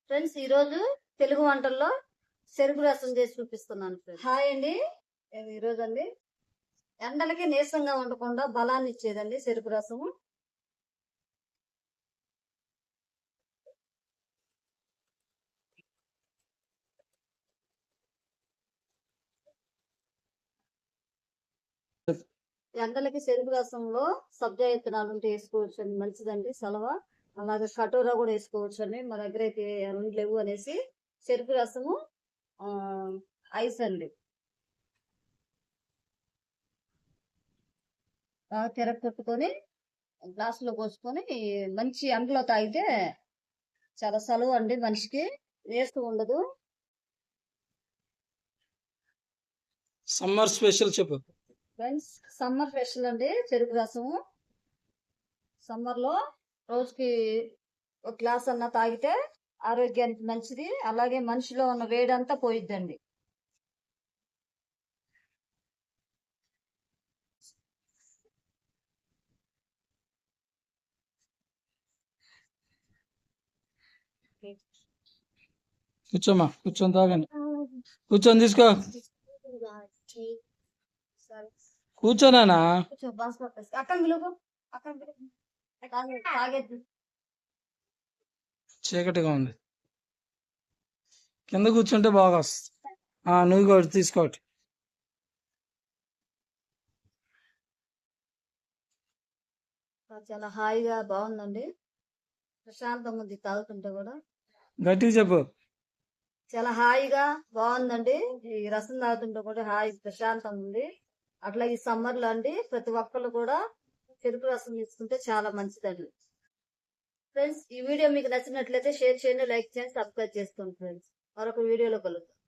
Friends ఈ రోజు తెలుగు వంటల్లో చెరుకు రసం చేసి చూపిస్తున్నాను ఫ్రెండ్స్. హాయ్ అండి. ఈ రోజు అండి ఎండలకి నీరసంగా ఉండకుండా బలాన్ని ఇచ్చేదండి చెరుకు రసము. ఎండలకి చెరుకు రసంలో సబ్జా విత్తనాలు ఉంటే వేసుకోవచ్చు అండి, మంచిదండి సలవ. అలాగే కటోరా కూడా వేసుకోవచ్చు అండి. మా దగ్గర అయితే రెండు లేవు అనేసి చెరుకు రసము ఐస్ అండి తిరగొట్టుకొని గ్లాసులో పోసుకొని మంచి ఎండలో తాగితే చాలా సలువ అండి, మనిషికి వేస్తూ ఉండదు. సమ్మర్ స్పెషల్ చెప్పు ఫ్రెండ్స్. సమ్మర్ స్పెషల్ అండి చెరుకు రసము. సమ్మర్ లో రోజుకి ఒక గ్లాస్ అన్న తాగితే ఆరోగ్యానికి మంచిది. అలాగే మనిషిలో ఉన్న వేడంతా పోయిద్దండి. కూర్చోమ్మా, కూర్చొని తాగండి. కూర్చొని తీసుకో, కూర్చోనా. చీకటిగా ఉంది, కింద కూర్చుంటే బాగా వస్తుంది. నువ్వు కూడా తీసుకోటి. చాలా హాయిగా బాగుందండి, ప్రశాంతంగా ఉంది తాగుతుంటే కూడా. గట్టిగా చెప్పు. చాలా హాయిగా బాగుందండి, ఈ రసం తాగుతుంటే కూడా హాయి ప్రశాంతంగా ఉంది. అట్లా ఈ సమ్మర్ లో అండి ప్రతి ఒక్కళ్ళు కూడా చెరుకు రసం తీసుకుంటే చాలా మంచిదండి. ఫ్రెండ్స్ ఈ వీడియో మీకు నచ్చినట్లయితే షేర్ చేయండి, లైక్ చేయండి, సబ్స్క్రైబ్ చేసుకోండి ఫ్రెండ్స్. మరొక వీడియోలో కలుద్దాం.